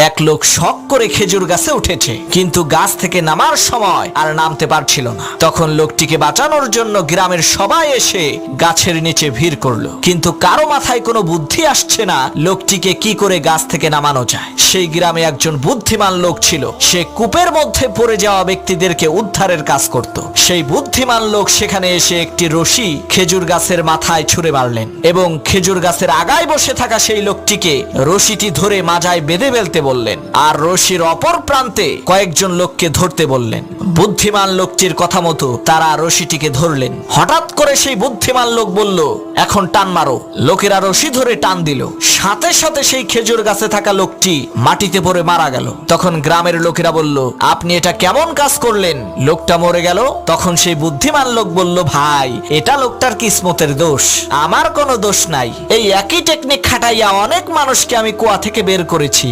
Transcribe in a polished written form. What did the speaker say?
এক লোক শখ করে খেজুর গাছে উঠেছে, কিন্তু গাছ থেকে নামার সময় আর নামতে পারছিল না। তখন লোকটিকে বাঁচানোর জন্য গ্রামের সবাই এসে গাছের নিচে ভিড় করলো, কিন্তু কারো মাথায় কোনো বুদ্ধি আসছে না লোকটিকে কি করে গাছ থেকে নামানো যায়। সেই গ্রামে একজন বুদ্ধিমান লোক ছিল, সে কূপের মধ্যে পড়ে যাওয়া ব্যক্তিদেরকে উদ্ধারের কাজ করত। সেই বুদ্ধিমান লোক সেখানে এসে একটি রশি খেজুর গাছের মাথায় ছুঁড়ে মারলেন এবং খেজুর গাছের আগায় বসে থাকা সেই লোকটিকে রশিটি ধরে মাজায় বেঁধে ফেলতে বললেন, আর রশির অপর প্রান্তে কয়েকজন লোককে ধরতে বললেন। বুদ্ধিমান লোকটির কথা মতো তারা রশিটিকে ধরলেন। হঠাৎ করে সেই বুদ্ধিমান লোক বলল, এখন টান মারো। লোকেরা রশি ধরে টান দিল, সাথে সাথে সেই খেজুর গাছে থাকা লোকটি মাটিতে পড়ে মারা গেল। তখন গ্রামের লোকেরা বলল, আপনি এটা কেমন কাজ করলেন? লোকটা মরে গেল। তখন সেই বুদ্ধিমান লোক বলল, ভাই, এটা লোকটার কিসমতের দোষ, আমার কোনো দোষ নাই। এই একই টেকনিক খাটাইয়া অনেক মানুষকে আমি কুয়া থেকে বের করেছি।